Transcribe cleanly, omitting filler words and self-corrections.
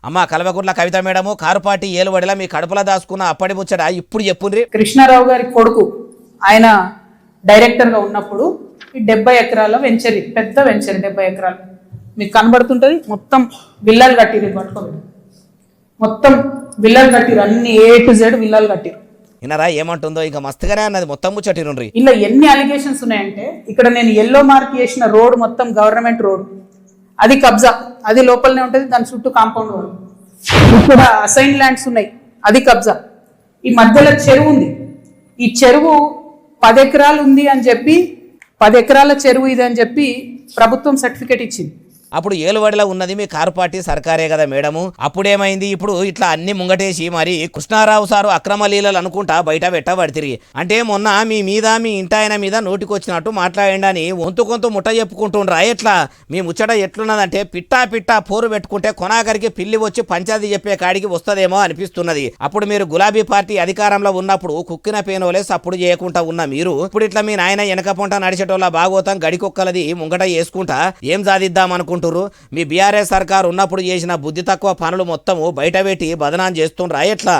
అమ్మ Kalvakuntla Kavitha madam car party ఏలుబడిలా మీ కడుపులో దాచుకున్న అప్పటి ముచ్చట ఇప్పుడు చెప్పుండ్రి. కృష్ణారావు గారి కొడుకు ఆయన డైరెక్టర్గా ఉన్నప్పుడు ఈ 70 ఎకరాల వెంచరీ, పెద్ద వెంచరీ 70 ఎకరాలు మీకు కనబడుతుంటుంది. మొత్తం విల్లాలు కట్టిరు, పట్టుకోండి. మొత్తం విల్లాలు కట్టిరు, అన్ని A to Z విల్లాలు కట్టిరు. వినరా ఏమంటుందో, ఇంకా మస్తుగానే అన్నది మొత్తం ముచ్చటినుండ్రి. ఇలా ఎన్ని అలిగేషన్స్ ఉన్నాయంటే, ఇక్కడ నేను ఎల్లో మార్క్ చేసిన రోడ్ మొత్తం గవర్నమెంట్ రోడ్, అది కబ్జా, అది లోపలనే ఉంటుంది, దాని చుట్టూ కాంపౌండ్ వాళ్ళు. ఇక్కడ అసైన్ ల్యాండ్స్ ఉన్నాయి, అది కబ్జా. ఈ మధ్యలో చెరువు ఉంది, ఈ చెరువు 10 ఎకరాలు ఉంది అని చెప్పి, 10 ఎకరాల చెరువు ఇది అని చెప్పి ప్రభుత్వం సర్టిఫికేట్ ఇచ్చింది. అప్పుడు ఏలుబడిలో ఉన్నది మీ కారు పార్టీ సర్కారే కదా మేడము. అప్పుడేమైంది, ఇప్పుడు ఇట్లా అన్ని ముంగటేసి మరి కృష్ణారావు సారు అక్రమ లీలలు అనుకుంటా బయట పెట్టబడితిరి. అంటే మొన్న మీ మీద మీ ఇంటాయన మీద నోటికొచ్చినట్టు మాట్లాడండి వంతు కొంత ముట్ట చెప్పుకుంటుండ్రా. ఎట్లా మీ ముచ్చట ఎట్లున్నదంటే, పిట్టా పిట్టా పోరు పెట్టుకుంటే కొనాగరికి పిల్లి వచ్చి పంచాయతీ చెప్పే కాడికి వస్తుందేమో అనిపిస్తున్నది. అప్పుడు మీరు గులాబీ పార్టీ అధికారంలో ఉన్నప్పుడు కుక్కిన పేనోలే సప్పుడు చేయకుండా ఉన్న మీరు ఇప్పుడు ఇట్లా మీ నాయన వెనక పొంట నడిచేటోళ్ళ భాగోతం గడికొక్కలది ముంగట చేసుకుంటా ఏం సాధిద్దాం అనుకుంటున్నారు. మీ బీఆర్ఎస్ సర్కారు ఉన్నప్పుడు చేసిన బుద్ధి తక్కువ పనులు మొత్తము బయట పెట్టి బదనాం చేస్తుండ్రా. ఎట్లా